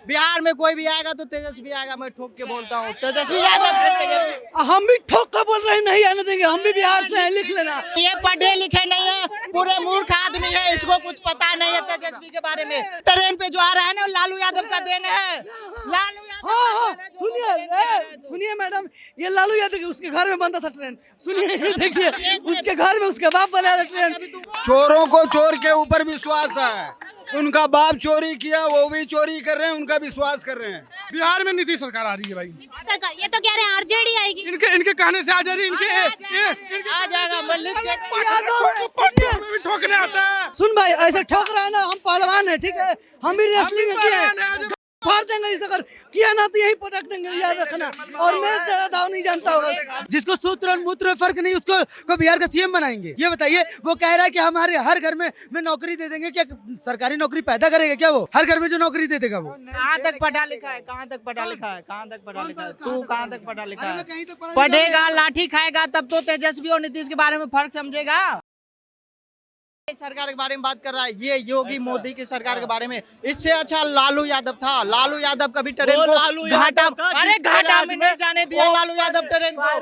बिहार में कोई भी आएगा तो तेजस्वी आएगा, मैं ठोक के बोलता हूँ तेजस्वी यादव। हम भी ठोक कर बोल रहे हैं, नहीं आने देंगे, हम भी बिहार से हैं, लिख लेना। ये पढ़े लिखे नहीं है, पूरे मूर्ख आदमी है, इसको कुछ पता नहीं है तेजस्वी के बारे में। ट्रेन पे जो आ रहा है ना लालू यादव का देन है, लालू यादव। हाँ, सुनिए मैडम, ये लालू यादव उसके घर में बंदा था ट्रेन, सुनिए ये देखिए, उसके घर में उसके बाप बनाया था ट्रेन। चोरों को चोर के ऊपर विश्वास है, उनका बाप चोरी किया वो भी चोरी कर रहे हैं, उनका विश्वास कर रहे हैं। बिहार में नीतीश सरकार आ रही है भाई, सरकार ये तो कह रहे हैं आरजेडी आएगी। इनके कहने से आ जा रही, आ जाएगा मल्लिक ठोकने आता है। सुन भाई, ऐसे ठोक रहा है ना, हम पहलवान है, ठीक है, हम भी रेसलिंग किए हैं, फाड़ देंगे इसे, अगर किया ना तो यही पटक देंगे, याद रखना। और मैं ज्यादा दाव नहीं जानता होगा, जिसको सूत्र और मूत्र में फर्क नहीं उसको को बिहार का सीएम बनाएंगे। ये बताइए, वो कह रहा है कि हमारे हर घर में नौकरी दे देंगे, क्या सरकारी नौकरी पैदा करेगा क्या वो? हर घर में जो नौकरी दे देगा वो? कहाँ तक पढ़ा लिखा है, कहाँ तक पढ़ा लिखा है, कहाँ तक पढ़ा लिखा है, तू कहाँ तक पढ़ा लिखा है? पढ़ेगा लाठी खाएगा तब तो तेजस्वी और नीतीश के बारे में फर्क समझेगा। सरकार के बारे में बात कर रहा है, ये योगी मोदी की सरकार के बारे में। इससे अच्छा लालू यादव था, लालू यादव कभी ट्रेन को घाटा, अरे घाटा में नहीं जाने दिया लालू यादव ट्रेन को।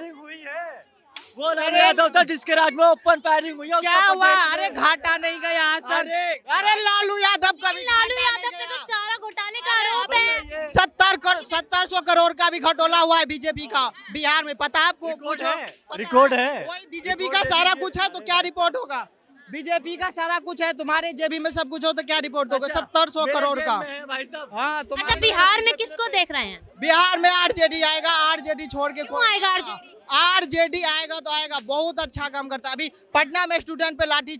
वो लालू यादव था जिसके राज में ओपन फायरिंग हुई, क्या हुआ? अरे घाटा नहीं गया आज तक। अरे लालू यादव कभी, लालू यादव पे तो चारा घोटाले का आरोप है। 700 करोड़ का भी घटोला हुआ है बीजेपी का बिहार में, पता है आपको? रिकॉर्ड है। वही बीजेपी का सारा कुछ है तो क्या रिपोर्ट होगा? बीजेपी का सारा कुछ है, तुम्हारे जेबी में सब कुछ हो तो क्या रिपोर्ट होगा? 700 करोड़ का। हाँ, अच्छा, बिहार में किसको देख रहे हैं? बिहार में आरजेडी आएगा, आरजेडी छोड़ के क्यों आएगा आरजेडी? आरजेडी आएगा तो आएगा, बहुत अच्छा काम करता है। अभी पटना में स्टूडेंट पे लाठी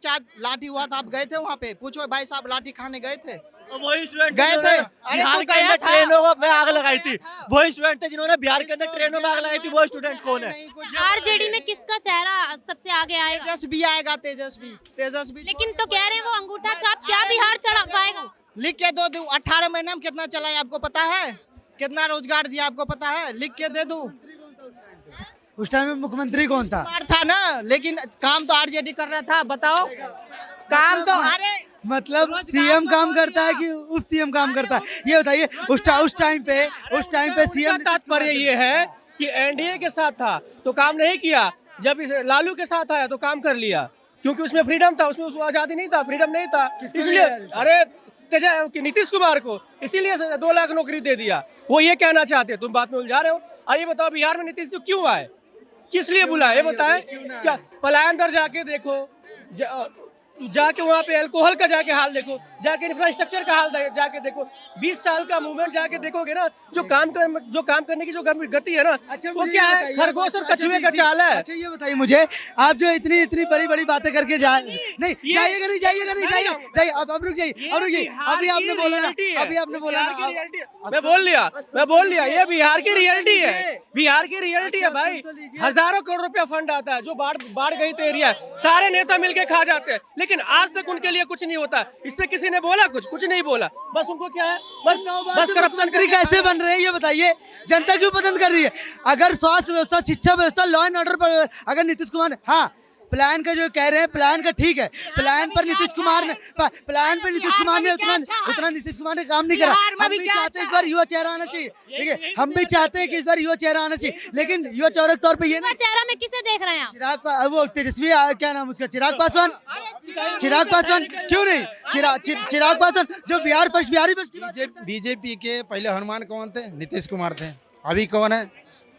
हुआ था, आप गए थे वहाँ पे? पूछो भाई साहब, लाठी खाने गए थे? वही स्टूडेंट गए थे? अरे तू गया था? ट्रेनों में आग लगाई थी, वही स्टूडेंट थे जिन्होंने बिहार के अंदर ट्रेनों में आग लगाई थी, वो स्टूडेंट कौन है? आरजेडी में किसका चेहरा सबसे आगे आएगा? तेजस्वी आएगा, तेजस्वी। लेकिन तो कह रहे हैं वो अंगूठा छाप क्या बिहार चढ़ा पाएगा? लिख के दो 18 महीने में कितना चला है आपको पता है? कितना रोजगार दिया आपको पता है? लिख के दे दूं। उस टाइम में मुख्यमंत्री कौन था? था ना, लेकिन काम तो आरजेडी कर रहा था, बताओ। काम तो, अरे मतलब सीएम काम करता है कि उप सीएम काम करता है, ये बताइए। उस टाइम पे सीएम। तात्पर्य ये है कि एनडीए के साथ था तो काम नहीं किया, जब इस लालू के साथ आया तो काम कर लिया, क्योंकि उसमें फ्रीडम था, उसमें उसको आजादी नहीं था, फ्रीडम नहीं था, इसलिए अरे नीतीश कुमार को इसीलिए 2 लाख नौकरी दे दिया। वो ये कहना चाहते हैं, तुम बात में उलझा रहे हो। और ये बताओ, बिहार में नीतीश क्यों आए, किस लिए बुलाए, ये बताए? क्या पलायन दर जाके देखो, जाके वहाँ पे अल्कोहल का जाके हाल देखो, जाके इंफ्रास्ट्रक्चर का हाल जाके देखो, 20 साल का मूवमेंट जाके देखोगे ना, जो काम करने की जो गति है ना, वो क्या है? खरगोश और कछुए का चाल है। अच्छा, ये बताइए मुझे, आप जो इतनी बड़ी बातें करके नहीं जाइए, अब रुक जाइए, अभी आपने बोला ना, मैं बोल लिया, ये बिहार की रियलिटी है, बिहार की रियलिटी है भाई। हजारों करोड़ रुपया फंड आता है, जो बाढ़ गई तो एरिया सारे नेता मिलके खा जाते हैं, लेकिन आज तक उनके लिए कुछ नहीं होता। इस पे किसी ने बोला कुछ नहीं बोला, बस उनको क्या है, बस करप्शन कैसे बन रहे हैं ये बताइए, जनता क्यों पसंद कर रही है? अगर स्वास्थ्य व्यवस्था, शिक्षा व्यवस्था, लॉ एंड ऑर्डर पर अगर नीतीश कुमार, हाँ प्लान का जो कह रहे हैं, प्लान का ठीक है, प्लान पर नीतीश कुमार ने उतना नीतीश कुमार ने काम नहीं करा। हम भी चाहते हैं इस बार युवा चेहरा आना चाहिए, देखिए हम भी चाहते हैं कि इस बार युवा चेहरा आना चाहिए, लेकिन युवा चेहरे के तौर पे ये चेहरा में किसे देख रहे हैं आप? वो तेजस्वी, क्या नाम उसका, चिराग पासवान क्यों नहीं? चिराग पासवान जो बिहारी फर्स्ट। बीजेपी के पहले हनुमान कौन थे? नीतीश कुमार थे। अभी कौन है?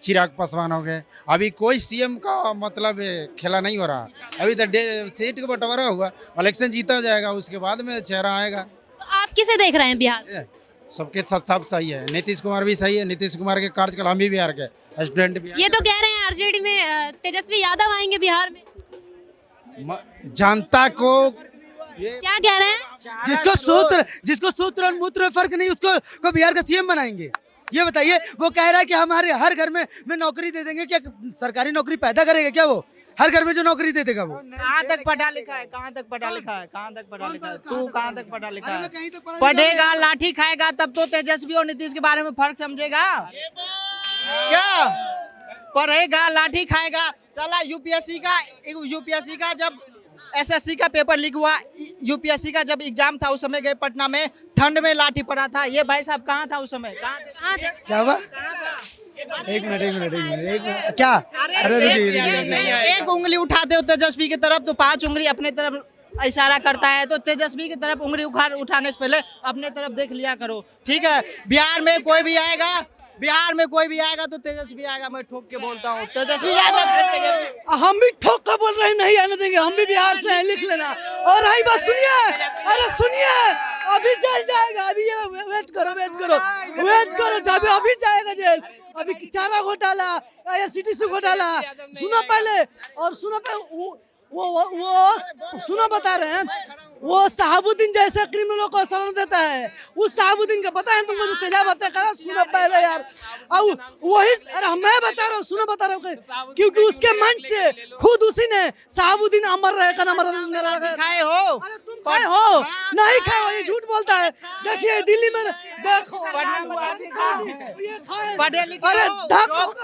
चिराग पासवान हो गए। अभी कोई सीएम का मतलब खेला नहीं हो रहा, अभी तो सीट का बंटवारा हुआ, इलेक्शन जीता जाएगा, उसके बाद में चेहरा आएगा। तो आप किसे देख रहे हैं बिहार? सबके साथ सब सही है, नीतीश कुमार भी सही है, नीतीश कुमार के कार्यकाल, हम भी बिहार के स्टूडेंट भी। ये तो कह रहे हैं आरजेडी में तेजस्वी यादव आएंगे बिहार में, जनता को क्या कह रहे हैं? जिसको सूत्र और मूत्र में फर्क नहीं उसको बिहार का सीएम बनाएंगे। ये बताइए, वो कह रहा है कि हमारे हर घर में नौकरी दे देंगे, क्या सरकारी नौकरी पैदा करेगा क्या वो? हर घर में जो नौकरी दे देगा वो? कहाँ तक पढ़ा लिखा है, कहाँ तक पढ़ा लिखा है, कहाँ तक पढ़ा लिखा है, तू कहाँ तक पढ़ा लिखा है? पढ़ेगा लाठी खाएगा तब तो तेजस्वी और नीतीश के बारे में फर्क समझेगा। क्या पढ़ेगा लाठी खाएगा? साला यूपीएससी का जब एसएससी का पेपर लीक हुआ, यूपीएससी का जब एग्जाम था उस समय गए पटना में, ठंड में लाठी पड़ा था। ये भाई साहब कहाँ था उस समय? कहाँ थे? क्या हुआ? एक मिनट क्या? अरे एक उंगली उठाते हो तेजस्वी की तरफ तो 5 उंगली अपने तरफ इशारा करता है, तो तेजस्वी की तरफ उंगली उठाने से पहले अपने तरफ देख लिया करो, ठीक है? बिहार में कोई भी आएगा तो तेजस्वी आएगा, मैं ठोक के बोलता हूँ, तेजस्वी यादव। हम भी ठोक कर बोल रहे हैं, नहीं आने देंगे, हम भी बिहार से हैं, लिख लेना। और रही बात सुनिए, अरे सुनिए, अभी जेल जाएगा, अभी ये वेट करो जब अभी जाएगा जेल। अभी चारा घोटाला, IRCTC घोटाला, सुनो पहले, और सुनो पहले, वो सुनो बता रहे हैं, वो शहाबुद्दीन जैसे क्रिमिनलों को शरण देता है, उस शहाबुद्दीन का पता है तुमको जो तेजाब हत्या करा? सुनो पहले यार, अब वही, अरे मैं बता रहा हूँ, सुनो बता रहा हूँ, क्योंकि उसके मंच से खुद उसी ने शहाबुद्दीन अमर रहे का नंबर खाए हो? अरे तुम खाए हो? नहीं खाए हो, ये झूठ बोलता है। देखिए दिल्ली में देखो, ये खाए, पढ़े लिखे अरे हो?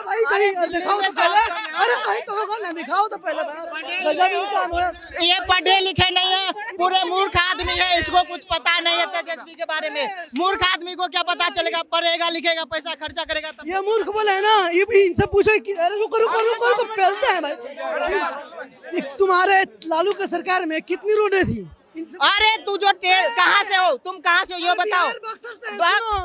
भाई कहीं दिखाओ तो पहले, अरे कहीं तो होगा ना, दिखाओ तो पहले यार। इंसान हो, ये पढ़े लिखे नहीं है, पूरे मूर्ख आदमी है, इसको कुछ पता नहीं है तेजस्वी के बारे में। मूर्ख आदमी को क्या पता चलेगा? पढ़ेगा लिखेगा, पैसा खर्चा करेगा तब। ये मूर्ख बोले है ना, ये भी इनसे पूछो कि अरे रुको पहलते हैं भाई। तुम्हारे लालू के सरकार में कितनी रोडें थी? अरे तू जो कहाँ से हो, तुम कहाँ से हो ये बताओ।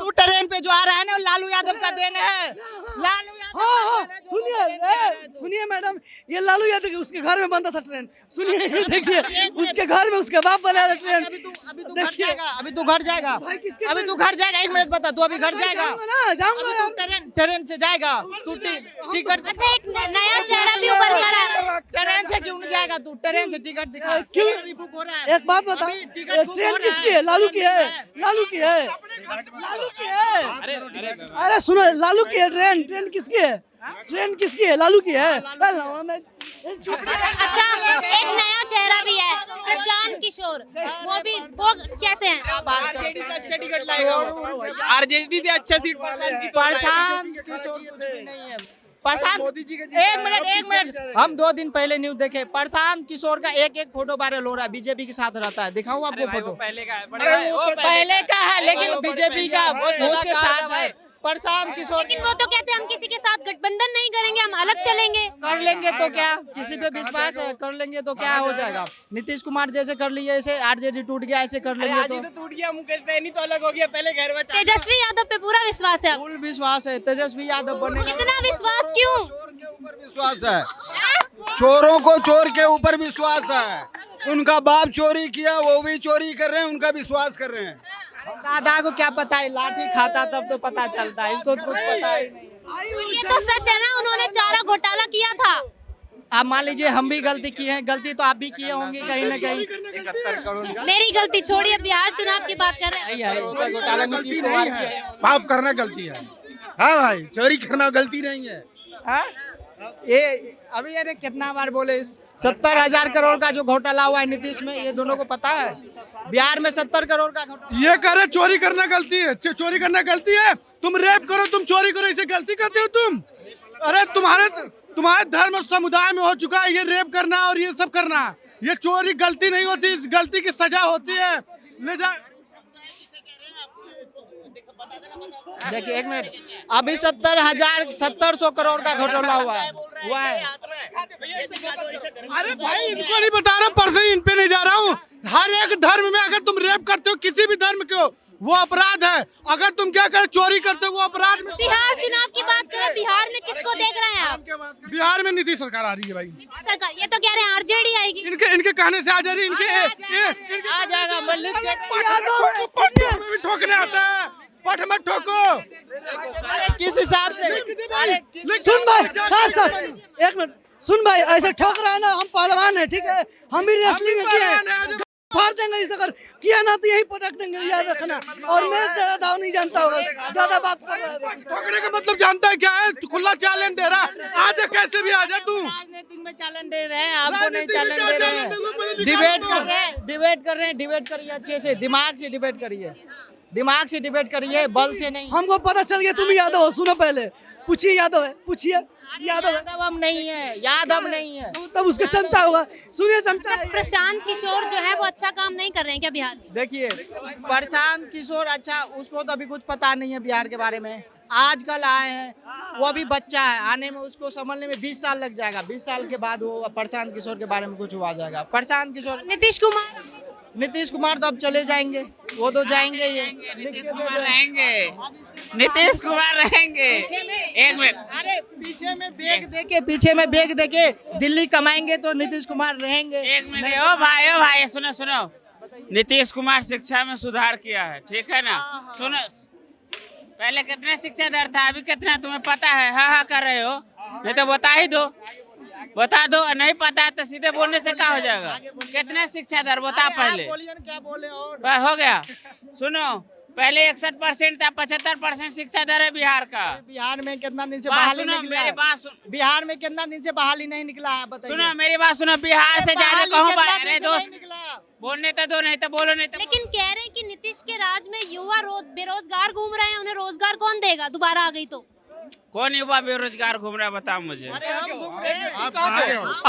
तू ट्रेन पे जो आ रहा है ना, लालू यादव का देन है। लालू यादव हाँ, सुनिए मैडम, ये लालू यादव उसके घर में बनता था ट्रेन। सुनिए, ये देखिए, उसके घर में उसके बाप बनाया था ट्रेन। अभी तू घर जाएगा। अभी तू घर जाएगा, एक मिनट बता, तू अभी घर जाएगा ना? जाऊंगा, ट्रेन से जाएगा तू, टिकट। अच्छा, एक नया चेहरा भी उभर कर आ रहा है। ट्रेन से क्यों नहीं जाएगा तू? ट्रेन से टिकट दिखा, क्यों? बुक हो रहा है। एक बात बता, ट्रेन किसकी है? लालू की है? अरे सुनो, लालू की है ट्रेन किसकी है? लालू की है। अच्छा, एक नया चेहरा भी है, प्रशांत किशोर, वो कैसे हैं? आरजेडी से अच्छा सीट प्रशांत किशोर कुछ भी नहीं है। प्रशांत, एक मिनट, हम 2 दिन पहले न्यूज देखे, प्रशांत किशोर का एक फोटो वायरल हो रहा है, बीजेपी के साथ रहता है। दिखाऊं आपको फोटो? पहले का है, लेकिन बीजेपी का उसके साथ है प्रशांत किशोर। लेकिन वो तो कहते हैं हम किसी के साथ गठबंधन नहीं करेंगे, हम अलग चलेंगे। कर लेंगे तो क्या, किसी पे विश्वास है? कर लेंगे तो क्या हो जाएगा? नीतीश कुमार जैसे कर लिए, ऐसे आरजेडी टूट गया, ऐसे कर लेंगे तो टूट गया, मुकेश सहनी तो अलग हो गया, पहले घर में। तेजस्वी यादव पे पूरा विश्वास है। फुल विश्वास है, तेजस्वी यादव बनेगा। इतना विश्वास क्यों? विश्वास है, चोरों को चोर के ऊपर विश्वास है। उनका बाप चोरी किया, वो भी चोरी कर रहे हैं, उनका विश्वास कर रहे हैं। दादा को क्या पता है, लाठी खाता तब तो पता चलता है, इसको कुछ पता ही नहीं। ये तो सच है ना, उन्होंने चारा घोटाला किया था। आप मान लीजिए हम भी गलती किए हैं, गलती तो आप भी किए होंगे कहीं ना कहीं। मेरी गलती छोड़िए, बिहार चुनाव की बात कर रहे हैं। पाप करना गलती है। हाँ भाई, चोरी करना गलती नहीं है। हाँ? ये अभी ये कितना बार बोले, 70,000 करोड़ का जो घोटाला हुआ है नीतीश में, ये दोनों को पता है? बिहार में 70 करोड़ का घोटाला। ये कह रहे चोरी करना गलती है, चोरी करना गलती है। तुम रेप करो, तुम चोरी करो, इसे गलती करते हो तुम? अरे तुम्हारे धर्म और समुदाय में हो चुका है ये रेप करना और ये सब करना। ये चोरी गलती नहीं होती, इस गलती की सजा होती है। ले जा, देखिए एक मिनट, अभी 70,100 करोड़ का घोटाला हुआ है। अरे भाई इनको नहीं बता रहा, पर्सनली इन पे नहीं जा रहा हूँ। हर एक धर्म में अगर तुम रेप करते हो, किसी भी धर्म के हो, वो अपराध है। अगर तुम क्या करे, चोरी करते हो, वो अपराध में। बिहार चुनाव की बात करें, बिहार में किसको देख रहे हैं आप? बिहार में नीतीश सरकार आ रही है भाई। सरकार, ये तो कह रहे हैं आरजेडी आएगी। इनके कहने से आ जा रही, इनके आ जाएगा मल्लिक भी ठोकने आता है। पट मत ठोको। किस हिसाब से? सुन भाई, सर एक मिनट, सुन भाई, ऐसे ठोक रहा है ना, हम पहलवान है, ठीक है? हम भी रेसलिंग किए हैं, फाड़ देंगे इसे, अगर किया ना तो यही पटक देंगे, याद रखना। और मैं ज्यादा दाव नहीं जानता होगा, ज्यादा बात कर रहा है। ठोकने का मतलब जानता है क्या है? खुला चैलेंज दे रहा, आजा कैसे भी आजा तू। राजनीतिक में चैलेंज दे रहे हैं, आपको नहीं चैलेंज दे रहे हैं। डिबेट कर रहे हैं, डिबेट करिए अच्छे से, दिमाग से डिबेट करिए। दिमाग से डिबेट करिए, बल से नहीं। हमको पता चल गया तुम यादव हो। सुनो पहले पूछिए यादव है, पूछिए यादव है। यादव हम नहीं है, यादव नहीं है। तो तब उसका चमचा होगा। सुनिए चमचा है। प्रशांत किशोर जो है वो अच्छा काम नहीं कर रहे हैं क्या बिहार में? देखिए प्रशांत किशोर अच्छा, उसको तो अभी कुछ पता नहीं है बिहार के बारे में। आजकल आए हैं, वो अभी बच्चा है, आने में उसको संभलने में 20 साल लग जाएगा। 20 साल के बाद वो प्रशांत किशोर के बारे में कुछ हुआ जाएगा। प्रशांत किशोर, नीतीश कुमार तो अब चले जाएंगे, वो तो जाएंगे ही। नीतीश कुमार रहेंगे, नीतीश कुमार रहेंगे। एक मिनट, अरे पीछे में बैग देके दिल्ली कमाएंगे तो नीतीश कुमार रहेंगे। एक मिनट, ओ भाई सुनो सुनो, नीतीश कुमार शिक्षा में सुधार किया है, ठीक है ना? सुनो, पहले कितना शिक्षा दर था, अभी कितना तुम्हें पता है? हाँ कर रहे हो, नहीं तो बता ही दो, बता दो। नहीं पता है तो सीधे बोलने से क्या हो जाएगा? कितना शिक्षा दर बता पहले। क्या बोले और बस हो गया। सुनो, पहले 61% था, 75% शिक्षा दर है बिहार का। बिहार में कितना दिन से बात बहाली सुनो, नहीं निकला मेरी है? बात सुन, बिहार में कितना दिन से बहाली नहीं निकला है, बताइए। सुनो मेरी बात सुनो, बिहार से ज्यादा कहूँ अरे दोस्त, निकला। बोलने तो दो, नहीं तो बोलो, नहीं तो लेकिन कह रहे हैं कि नीतीश के राज में युवा बेरोजगार घूम रहे हैं, उन्हें रोजगार कौन देगा दोबारा आ गई तो? कौन युवा बेरोजगार घूम रहा है बताओ मुझे। आप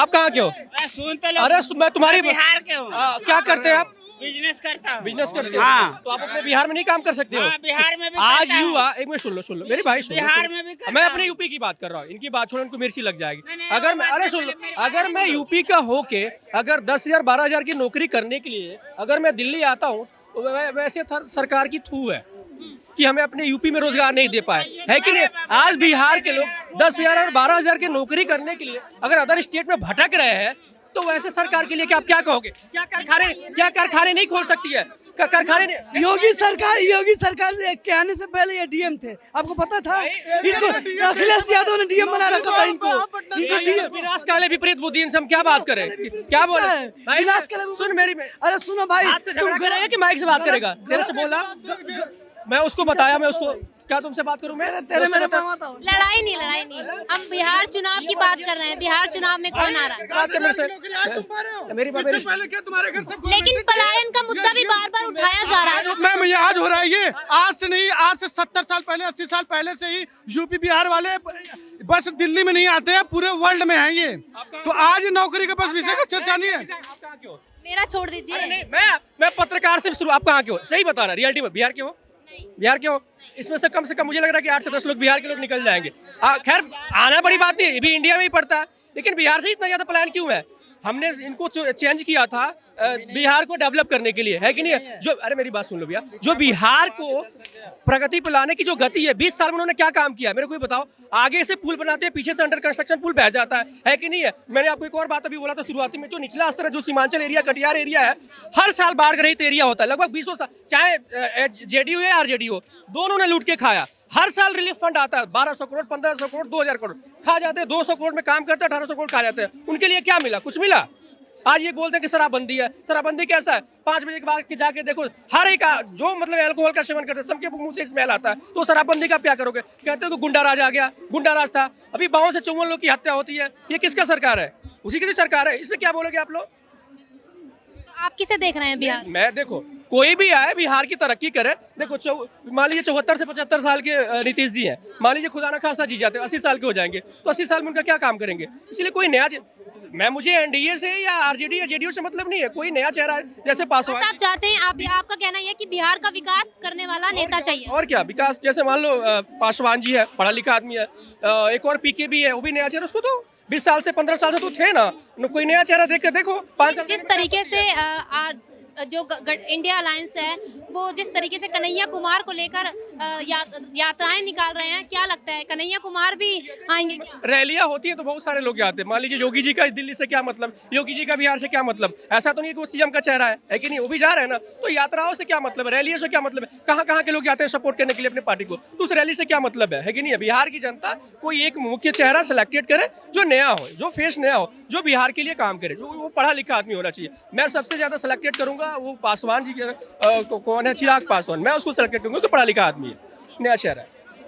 कहाँ के हो? सुन तो लो, अरे मैं तुम्हारी बिहार के हूँ। क्या करते हैं आप? बिजनेस करता हूँ। बिजनेस करते हो? हाँ। तो आप अपने बिहार में नहीं काम कर सकते हो? हाँ, बिहार में भी आज करता हूँ। युवा, एक मिनट सुन लो मेरी भाई, बिहार में भी करता मैं हूँ। अपने यूपी की बात कर रहा हूँ, इनकी बात छोड़ो, इनको मिर्ची लग जाएगी। नहीं, अगर मैं, अरे सुन लो, अगर मैं यूपी का होके अगर 10,000 12,000 की नौकरी करने के लिए अगर मैं दिल्ली आता हूँ, वैसे सरकार की थू है कि हमें अपने यूपी में रोजगार नहीं दे पाए, है कि नहीं? आज बिहार के लोग 10,000 और 12,000 की नौकरी करने के लिए अगर अदर स्टेट में भटक रहे हैं, तो वैसे सरकार के लिए क्या आप क्या कहोगे? क्या कारखाने नहीं खोल सकती है? कारखाने नहीं? योगी सरकार के आने से पहले ये डीएम थे, आपको पता था? इनको अखिलेश यादव ने डीएम बना रखा था इनको। विनाश काले विपरीत बुद्धि, इनसे हम क्या बात करें? क्या बोले? विनाश काले, सुन मेरी, अरे सुनो भाई, हाथ से झगड़ा करेगा कि माइक से बात करेगा? तेरे से बोला, मैं उसको बताया, मैं उसको क्या तुमसे बात करूं? मैं तेरे मेरे पे मत आओ। लड़ाई नहीं, हम बिहार चुनाव की बात कर रहे हैं। बिहार चुनाव में कौन आ रहा है? बात कर मेरे से। मेरी बात, पहले क्या तुम्हारे घर सब लेकिन पलायन का मुद्दा भी बार बार उठाया जा रहा है। मैम ये आज हो रहा है, ये आज से नहीं, आज से 70 साल पहले 80 साल पहले से ही यूपी बिहार वाले बस दिल्ली में नहीं आते हैं, पूरे वर्ल्ड में है ये। तो आज नौकरी का बस विषय का चर्चा नहीं है। मेरा छोड़ दीजिए। नहीं, मैं पत्रकार से शुरू, आप कहाँ के हो? सही बताना, रियलिटी में बिहार के हो? बिहार के हो? इसमें से कम मुझे लग रहा है कि 8 से 10 लोग बिहार के लोग निकल जाएंगे। खैर आना बड़ी बात नहीं, ये भी इंडिया में ही पड़ता है, लेकिन बिहार से इतना ज्यादा पलायन क्यों है? हमने इनको चेंज किया था बिहार को डेवलप करने के लिए, है कि नहीं? जो, अरे मेरी बात सुन लो भैया, जो बिहार को प्रगति पे लाने की जो गति है, 20 साल में उन्होंने क्या काम किया मेरे को बताओ? आगे से पुल बनाते हैं, पीछे से अंडर कंस्ट्रक्शन पुल बह जाता है कि नहीं है? मैंने आपको एक और बात अभी बोला था शुरुआती में, जो निचला स्तर है, जो सीमांचल एरिया, कटिहार एरिया है, हर साल बाढ़ रहित एरिया होता है, लगभग 20 साल, चाहे जेडीयू या आरजेडी हो, दोनों ने लूट के खाया। हर साल रिलीफ फंड आता है, 1200 करोड़, 1500 करोड़, 2000 करोड़ खा जाते हैं, 200 करोड़ में काम करते हैं, 1800 करोड़ खा जाते हैं। उनके लिए क्या मिला? कुछ मिला? आज ये बोलते हैं कि शराबबंदी है। शराबबंदी कैसा है? 5 बजे के बाद जाके देखो, हर एक जो मतलब अल्कोहल का सेवन करते हैं, सबके मुंह से स्मेल आता है। तो शराबबंदी का क्या करोगे? कहते हो कि गुंडा राज आ गया, गुंडा राज था, अभी 52 से 54 लोग की हत्या होती है। ये किसका सरकार है? उसी की सरकार है। इसमें क्या बोलोगे आप लोग? आप किसे देख रहे हैं बिहार? मैं देखो, कोई भी आए बिहार की तरक्की करे। देखो मान लीजिए 74 से 75 साल के नीतीश जी हैं, मान लीजिए खुदा ना खासा जी जाते हैं, 80 साल के हो जाएंगे, तो 80 साल में उनका क्या काम करेंगे? इसलिए कोई नया, मुझे एनडीए से या आरजेडी या जेडीयू से मतलब नहीं है, कोई नया चेहरा है जैसे पासवान। आप चाहते हैं, आपका कहना यह है कि बिहार का विकास करने वाला नेता चाहिए। और क्या विकास? जैसे मान लो पासवान जी है, पढ़ा लिखा आदमी है, एक और पीके भी है, वो भी नया चेहरा, उसको तो 20 साल से 15 साल से तो थे ना, कोई नया चेहरा देख के देखो। 5 साल जिस तरीके से जो इंडिया अलायंस है, वो जिस तरीके से कन्हैया कुमार को लेकर यात्राएं निकाल रहे हैं, क्या लगता है कन्हैया कुमार भी आएंगे क्या? रैलियां होती हैं तो बहुत सारे लोग जाते हैं। मान लीजिए योगी जी का दिल्ली से क्या मतलब, योगी जी का बिहार से क्या मतलब? ऐसा तो नहीं कि वो सीएम का चेहरा है कि नहीं? वो भी जा रहे हैं ना, तो यात्राओं से क्या मतलब है? रैलियों से क्या मतलब है? कहाँ के लोग जाते हैं सपोर्ट करने के लिए अपने पार्टी को, तो उस रैली से क्या मतलब है कि नहीं? बिहार की जनता कोई एक मुख्य चेहरा सिलेक्टेड करे, जो नया हो, जो फेस नया हो, जो बिहार के लिए काम करे, जो वो पढ़ा लिखा आदमी होना चाहिए। मैं सबसे ज्यादा सिलेक्टेड करूंगा वो पासवान जी, कौन है, चिराग पासवान, मैं उसको सिलेक्टेड करूंगा, तो पढ़ा लिखा आदमी है, नया चेहरा है।